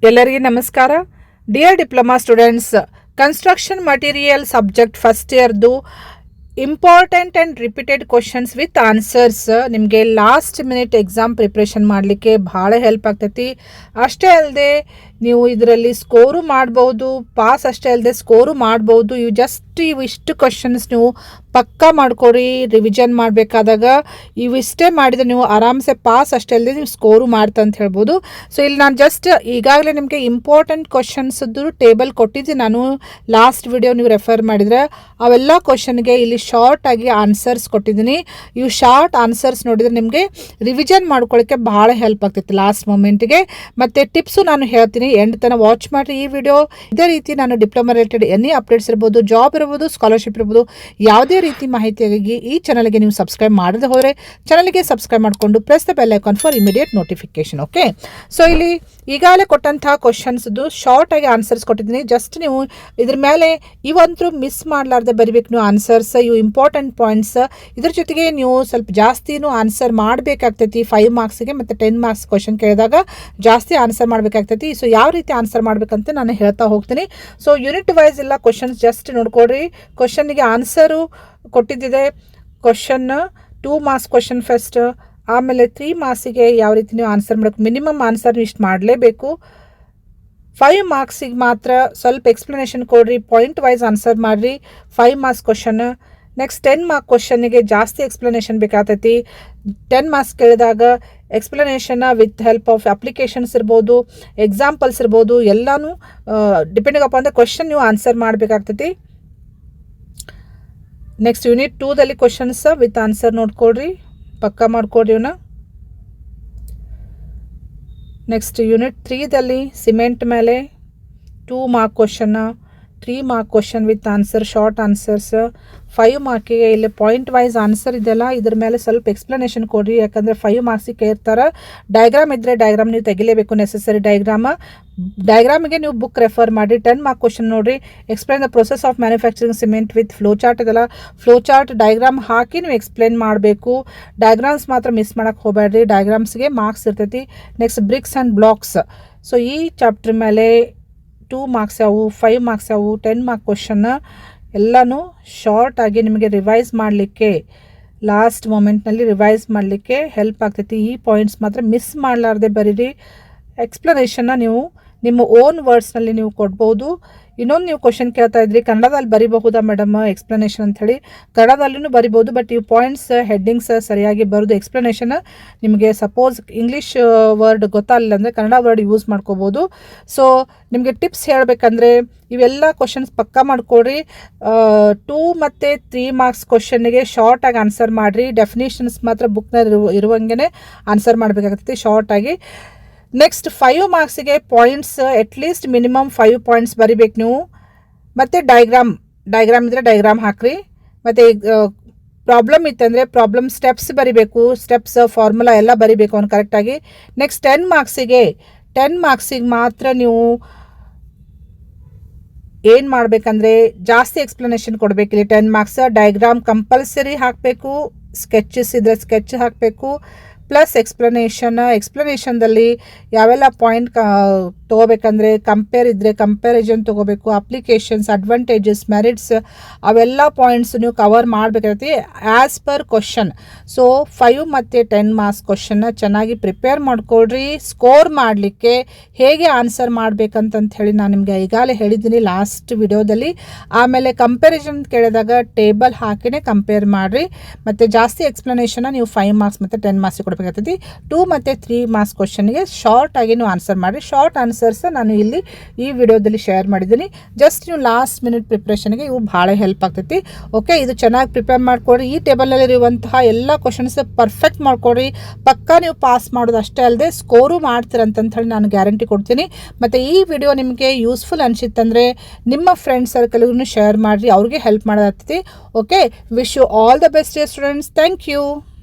ಎಲ್ಲರಿಗೆ ನಮಸ್ಕಾರ. Dear diploma students, construction material subject first ಇಯರ್ದು important and repeated questions with answers ನಿಮಗೆ last minute exam preparation ಮಾಡಲಿಕ್ಕೆ ಭಾಳ ಹೆಲ್ಪ್ ಆಗ್ತೈತಿ. ಅಷ್ಟೇ ಅಲ್ಲದೆ ನೀವು ಇದರಲ್ಲಿ ಸ್ಕೋರು ಮಾಡ್ಬೋದು, ಪಾಸ್ ಅಷ್ಟೇ ಅಲ್ಲದೆ ಸ್ಕೋರು ಮಾಡ್ಬೋದು. ಇವಿಷ್ಟು ಕ್ವಶನ್ಸ್ ನೀವು ಪಕ್ಕಾ ಮಾಡ್ಕೊರಿ. ರಿವಿಷನ್ ಮಾಡಬೇಕಾದಾಗ ಇವಿಷ್ಟೇ ಮಾಡಿದರೆ ನೀವು ಆರಾಮ್ಸೆ ಪಾಸ್ ಅಷ್ಟೇ ಅಲ್ಲದೆ ನೀವು ಸ್ಕೋರು ಮಾಡ್ತಾ ಅಂತ ಹೇಳ್ಬೋದು. ಸೊ ಇಲ್ಲಿ ನಾನು ಜಸ್ಟ್ ಈಗಾಗಲೇ ನಿಮಗೆ ಇಂಪಾರ್ಟೆಂಟ್ ಕ್ವಶನ್ಸದ್ದು ಟೇಬಲ್ ಕೊಟ್ಟಿದ್ದೀನಿ. ನಾನು ಲಾಸ್ಟ್ ವಿಡಿಯೋ ನೀವು ರೆಫರ್ ಮಾಡಿದರೆ ಅವೆಲ್ಲ ಕ್ವಶನ್ಗೆ ಇಲ್ಲಿ ಶಾರ್ಟ್ ಆಗಿ ಆನ್ಸರ್ಸ್ ಕೊಟ್ಟಿದ್ದೀನಿ. ಇವು ಶಾರ್ಟ್ ಆನ್ಸರ್ಸ್ ನೋಡಿದರೆ ನಿಮಗೆ ರಿವಿಷನ್ ಮಾಡ್ಕೊಳ್ಳೋಕ್ಕೆ ಭಾಳ ಹೆಲ್ಪ್ ಆಗ್ತೈತಿ ಲಾಸ್ಟ್ ಮೂಮೆಂಟ್ಗೆ. ಮತ್ತು ಟಿಪ್ಸು ನಾನು ಹೇಳ್ತೀನಿ, ಎಂಡ್ ತನಕ ವಾಚ್ ಮಾಡಿರಿ ಈ ವಿಡಿಯೋ. ಇದೇ ರೀತಿ ನಾನು ಡಿಪ್ಲೊಮಾ ರಿಲೇಟೆಡ್ ಎನಿ ಅಪ್ಡೇಟ್ಸ್ ಇರ್ಬೋದು, ಜಾಬ್ ಇರ್ಬೋದು, ಸ್ಕಾಲರ್ಶಿಪ್ ಇರ್ಬೋದು, ಯಾವುದೇ ರೀತಿ ಮಾಹಿತಿಯಾಗಿ ಈ ಚಾನಲ್ಗೆ ನೀವು ಸಬ್ಸ್ಕ್ರೈಬ್ ಮಾಡದೆ ಹೋದರೆ ಚಾನಲ್ಗೆ ಸಬ್ಸ್ಕ್ರೈಬ್ ಮಾಡಿಕೊಂಡು press the bell icon for immediate notification. Okay, so ಇಲ್ಲಿ ಈಗಾಗಲೇ ಕೊಟ್ಟಂತಹ ಕ್ವಶನ್ಸ್ದು ಶಾರ್ಟ್ ಆಗಿ ಆನ್ಸರ್ಸ್ ಕೊಟ್ಟಿದ್ದೀನಿ. ಜಸ್ಟ್ ನೀವು ಇದ್ರ ಮೇಲೆ ಇವಂತರೂ ಮಿಸ್ ಮಾಡಲಾರ್ದೆ ಬರಿಬೇಕು ನೀವು ಆನ್ಸರ್ಸ್. ಇವು ಇಂಪಾರ್ಟೆಂಟ್ ಪಾಯಿಂಟ್ಸ್. ಇದ್ರ ಜೊತೆಗೆ ನೀವು ಸ್ವಲ್ಪ ಜಾಸ್ತಿನೂ ಆನ್ಸರ್ ಮಾಡಬೇಕಾಗ್ತೈತಿ. 5 ಮಾರ್ಕ್ಸಿಗೆ ಮತ್ತು 10 ಮಾರ್ಕ್ಸ್ ಕ್ವಶನ್ ಕೇಳಿದಾಗ ಜಾಸ್ತಿ ಆನ್ಸರ್ ಮಾಡಬೇಕಾಗ್ತೈತಿ. ಸೊ ಯಾವ ರೀತಿ ಆನ್ಸರ್ ಮಾಡಬೇಕಂತ ನಾನು ಹೇಳ್ತಾ ಹೋಗ್ತೀನಿ. ಸೊ ಯೂನಿಟ್ ವೈಸ್ ಎಲ್ಲ ಕ್ವಶನ್ಸ್ ಜಸ್ಟ್ ನೋಡ್ಕೊಡ್ರಿ. ಕ್ವಶನ್ನಿಗೆ ಆನ್ಸರು ಕೊಟ್ಟಿದ್ದಿದೆ. ಕ್ವಶನ್ 2 ಮಾರ್ಕ್ಸ್ ಕ್ವಶನ್ ಫಸ್ಟ್, ಆಮೇಲೆ 3 ಮಾರ್ಕ್ಸಿಗೆ ಯಾವ ರೀತಿ ನೀವು ಆನ್ಸರ್ ಮಾಡಬೇಕು, ಮಿನಿಮಮ್ ಆನ್ಸರ್ ಇಷ್ಟು ಮಾಡಲೇಬೇಕು. 5 ಮಾರ್ಕ್ಸಿಗೆ ಮಾತ್ರ ಸ್ವಲ್ಪ ಎಕ್ಸ್ಪ್ಲನೇಷನ್ ಕೊಡ್ರಿ, ಪಾಯಿಂಟ್ ವೈಸ್ ಆನ್ಸರ್ ಮಾಡಿರಿ. 5 ಮಾರ್ಕ್ಸ್ ಕ್ವಶನ್. ನೆಕ್ಸ್ಟ್ 10 ಮಾರ್ಕ್ ಕ್ವಶನ್ನಿಗೆ ಜಾಸ್ತಿ ಎಕ್ಸ್ಪ್ಲನೇಷನ್ ಬೇಕಾಗ್ತೈತಿ. 10 ಮಾರ್ಕ್ಸ್ ಕೇಳಿದಾಗ ಎಕ್ಸ್ಪ್ಲನೇಷನ್ನ ವಿತ್ ಹೆಲ್ಪ್ ಆಫ್ ಅಪ್ಲಿಕೇಶನ್ಸ್ ಇರ್ಬೋದು, ಎಕ್ಸಾಂಪಲ್ಸ್ ಇರ್ಬೋದು, ಎಲ್ಲನೂ ಡಿಪೆಂಡಿಂಗ್ ಅಪಾನ್ ದ ಕ್ವಶನ್ ನೀವು ಆನ್ಸರ್ ಮಾಡಬೇಕಾಗ್ತೈತಿ. ನೆಕ್ಸ್ಟ್ ಯೂನಿಟ್ 2ದಲ್ಲಿ ಕ್ವಶನ್ಸ್ ವಿತ್ ಆನ್ಸರ್ ನೋಡ್ಕೊಡ್ರಿ, ಪಕ್ಕಾ ಮಾಡ್ಕೊಡ್ರಿ ಇವನ್ನ. ನೆಕ್ಸ್ಟ್ ಯೂನಿಟ್ 3ದಲ್ಲಿ ಸಿಮೆಂಟ್ ಮೇಲೆ 2 mark question, 3 mark question with answer, short answers. 5 ಮಾರ್ಕಿಗೆ ಇಲ್ಲಿ ಪಾಯಿಂಟ್ ವೈಸ್ ಆನ್ಸರ್ ಇದೆಲ್ಲ, ಇದ್ರ ಮೇಲೆ ಸ್ವಲ್ಪ ಎಕ್ಸ್ಪ್ಲನೇಷನ್ ಕೊಡ್ರಿ. ಯಾಕಂದರೆ 5 ಮಾರ್ಕ್ಸಿಗೆ ಕೇಳ್ತಾರೆ. ಡಯಾಗ್ರಾಮ್ ಇದ್ದರೆ ಡಯಾಗ್ರಾಮ್ ನೀವು ತೆಗಿಲೇಬೇಕು, ನೆಸೆಸರಿ ಡಯಾಗ್ರಾಮಿಗೆ ನೀವು ಬುಕ್ ರೆಫರ್ ಮಾಡಿ. 10 ಮಾರ್ಕ್ ಕ್ವಶನ್ ನೋಡಿರಿ. Explain the process of manufacturing cement with flow chart ಇದೆಲ್ಲ, ಫ್ಲೋ ಚಾರ್ಟ್ ಡಯಾಗ್ರಾಮ್ ಹಾಕಿ ನೀವು ಎಕ್ಸ್ಪ್ಲೈನ್ ಮಾಡಬೇಕು. ಡಯಾಗ್ರಾಮ್ಸ್ ಮಾತ್ರ ಮಿಸ್ ಮಾಡೋಕ್ಕೆ ಹೋಗಬೇಡ್ರಿ, ಡಯಾಗ್ರಾಮ್ಸ್ಗೆ ಮಾರ್ಕ್ಸ್ ಇರ್ತೈತಿ. Next bricks and blocks. So ಈ ಚಾಪ್ಟರ್ ಮೇಲೆ 2 ಮಾರ್ಕ್ಸ್ ಯಾವು, 5 ಮಾರ್ಕ್ಸ್ ಯಾವು, 10 ಮಾರ್ಕ್ ಕ್ವಶನ್ ಎಲ್ಲನೂ ಶಾರ್ಟ್ ಆಗಿ ನಿಮಗೆ ರಿವೈಸ್ ಮಾಡಲಿಕ್ಕೆ, ಲಾಸ್ಟ್ ಮೂಮೆಂಟ್ನಲ್ಲಿ ರಿವೈಸ್ ಮಾಡಲಿಕ್ಕೆ ಹೆಲ್ಪ್ ಆಗ್ತೈತಿ. ಈ ಪಾಯಿಂಟ್ಸ್ ಮಾತ್ರ ಮಿಸ್ ಮಾಡಲಾರ್ದೆ ಬರೀರಿ. ಎಕ್ಸ್ಪ್ಲನೇಷನ್ನ ನೀವು ನಿಮ್ಮ ಓನ್ ವರ್ಡ್ಸ್ನಲ್ಲಿ ನೀವು ಕೊಡ್ಬೋದು. ಇನ್ನೊಂದು ನೀವು ಕ್ವಶನ್ ಕೇಳ್ತಾ ಇದ್ರಿ, ಕನ್ನಡದಲ್ಲಿ ಬರಿಬಹುದಾ ಮೇಡಮ್ ಎಕ್ಸ್ಪ್ಲನೇಷನ್ ಅಂಥೇಳಿ. ಕನ್ನಡದಲ್ಲೂ ಬರಿಬೋದು, ಬಟ್ ಈ ಪಾಯಿಂಟ್ಸ್ ಹೆಡ್ಡಿಂಗ್ಸ್ ಸರಿಯಾಗಿ ಬರೋದು. ಎಕ್ಸ್ಪ್ಲನೇಷನ್ ನಿಮಗೆ ಸಪೋಸ್ ಇಂಗ್ಲೀಷ್ ವರ್ಡ್ ಗೊತ್ತಾಗಲಿಲ್ಲ ಅಂದರೆ ಕನ್ನಡ ವರ್ಡ್ ಯೂಸ್ ಮಾಡ್ಕೋಬೋದು. ಸೊ ನಿಮಗೆ ಟಿಪ್ಸ್ ಹೇಳಬೇಕಂದ್ರೆ ಇವೆಲ್ಲ ಕ್ವಶನ್ಸ್ ಪಕ್ಕಾ ಮಾಡ್ಕೊಡ್ರಿ. 2 ಮತ್ತು 3 ಮಾರ್ಕ್ಸ್ ಕ್ವಶನ್ನಿಗೆ ಶಾರ್ಟಾಗಿ ಆನ್ಸರ್ ಮಾಡಿರಿ. ಡೆಫಿನೇಷನ್ಸ್ ಮಾತ್ರ ಬುಕ್ನಲ್ಲಿ ಇರುವಂಗೆ ಆನ್ಸರ್ ಮಾಡಬೇಕಾಗ್ತೈತಿ ಶಾರ್ಟಾಗಿ. ನೆಕ್ಸ್ಟ್ 5 ಮಾರ್ಕ್ಸಿಗೆ ಪಾಯಿಂಟ್ಸ್ ಅಟ್ಲೀಸ್ಟ್ ಮಿನಿಮಮ್ 5 ಪಾಯಿಂಟ್ಸ್ ಬರಿಬೇಕು ನೀವು. ಮತ್ತು ಡಯಾಗ್ರಾಮ್ ಇದ್ದರೆ ಡಯಾಗ್ರಾಮ್ ಹಾಕಿರಿ. ಮತ್ತು ಪ್ರಾಬ್ಲಮ್ ಇತ್ತಂದರೆ ಪ್ರಾಬ್ಲಮ್ ಸ್ಟೆಪ್ಸ್ ಬರಿಬೇಕು, ಸ್ಟೆಪ್ಸ್ ಫಾರ್ಮುಲಾ ಎಲ್ಲ ಬರಿಬೇಕು ಅವ್ನು ಕರೆಕ್ಟಾಗಿ. ನೆಕ್ಸ್ಟ್ 10 ಮಾರ್ಕ್ಸಿಗೆ ಮಾತ್ರ ನೀವು ಏನು ಮಾಡಬೇಕಂದ್ರೆ ಜಾಸ್ತಿ ಎಕ್ಸ್ಪ್ಲನೇಷನ್ ಕೊಡಬೇಕು. ಇಲ್ಲಿ 10 ಮಾರ್ಕ್ಸ್ ಡಯಾಗ್ರಾಮ್ ಕಂಪಲ್ಸರಿ ಹಾಕಬೇಕು, ಸ್ಕೆಚಸ್ ಇದ್ದರೆ ಸ್ಕೆಚ್ ಹಾಕಬೇಕು, ಪ್ಲಸ್ ಎಕ್ಸ್ಪ್ಲನೇಷನ್ದಲ್ಲಿ ಯಾವೆಲ್ಲ ಪಾಯಿಂಟ್ ತೊಗೋಬೇಕಂದ್ರೆ ಕಂಪೇರ್ ಇದ್ದರೆ ಕಂಪ್ಯಾರಿಸನ್ ತೊಗೋಬೇಕು, ಅಪ್ಲಿಕೇಶನ್ಸ್, ಅಡ್ವಾಂಟೇಜಸ್, ಮೆರಿಟ್ಸ್, ಅವೆಲ್ಲ ಪಾಯಿಂಟ್ಸ್ ನೀವು ಕವರ್ ಮಾಡಬೇಕಾಗತ್ತೆ ಆ್ಯಸ್ ಪರ್ ಕ್ವಶನ್. ಸೊ 5 ಮತ್ತು 10 ಮಾರ್ಕ್ಸ್ ಕ್ವಶನ್ನ ಚೆನ್ನಾಗಿ ಪ್ರಿಪೇರ್ ಮಾಡ್ಕೊಳ್ರಿ. ಸ್ಕೋರ್ ಮಾಡಲಿಕ್ಕೆ ಹೇಗೆ ಆನ್ಸರ್ ಮಾಡಬೇಕಂತ ಹೇಳಿ ನಾನು ನಿಮಗೆ ಈಗಾಗಲೇ ಹೇಳಿದ್ದೀನಿ ಲಾಸ್ಟ್ ವಿಡಿಯೋದಲ್ಲಿ. ಆಮೇಲೆ ಕಂಪ್ಯಾರಿಸನ್ ಕೇಳಿದಾಗ ಟೇಬಲ್ ಹಾಕಿನೇ ಕಂಪೇರ್ ಮಾಡಿರಿ. ಮತ್ತು ಜಾಸ್ತಿ ಎಕ್ಸ್ಪ್ಲನೇಷನ್ನ ನೀವು 5 ಮಾರ್ಕ್ಸ್ ಮತ್ತು 10 ಮಾರ್ಕ್ಸ್ ಕೊಡಬೇಕಾಗ್ತೈತಿ. 2 ಮತ್ತು 3 ಮಾರ್ಕ್ಸ್ ಕ್ವಶನ್ಗೆ ಶಾರ್ಟ್ ಆಗಿ ನೀವು ಆನ್ಸರ್ ಮಾಡಿರಿ. ಶಾರ್ಟ್ ಆನ್ಸರ್ಸ್ ನಾನು ಇಲ್ಲಿ ಈ ವಿಡಿಯೋದಲ್ಲಿ ಶೇರ್ ಮಾಡಿದ್ದೀನಿ. ಜಸ್ಟ್ ನೀವು ಲಾಸ್ಟ್ ಮಿನಿಟ್ ಪ್ರಿಪ್ರೇಷನ್ಗೆ ಇವು ಭಾಳ ಹೆಲ್ಪ್ ಆಗ್ತೈತಿ. ಓಕೆ, ಇದು ಚೆನ್ನಾಗಿ ಪ್ರಿಪೇರ್ ಮಾಡ್ಕೊಡ್ರಿ. ಈ ಟೇಬಲಲ್ಲಿರುವಂತಹ ಎಲ್ಲ ಕ್ವಶನ್ಸ್ ಪರ್ಫೆಕ್ಟ್ ಮಾಡ್ಕೊಡ್ರಿ. ಪಕ್ಕಾ ನೀವು ಪಾಸ್ ಮಾಡೋದು ಅಷ್ಟೇ ಅಲ್ಲದೆ ಸ್ಕೋರು ಮಾಡ್ತೀರಂತ ಹೇಳಿ ನಾನು ಗ್ಯಾರಂಟಿ ಕೊಡ್ತೀನಿ. ಮತ್ತು ಈ ವಿಡಿಯೋ ನಿಮಗೆ ಯೂಸ್ಫುಲ್ ಅನಿಸಿತ್ತಂದರೆ ನಿಮ್ಮ ಫ್ರೆಂಡ್ ಸರ್ಕಲ್ಗೂ ಶೇರ್ ಮಾಡಿರಿ, ಅವ್ರಿಗೆ ಹೆಲ್ಪ್ ಮಾಡೋದಾಗ್ತೈತಿ. Okay, wish you all the best students. Thank you.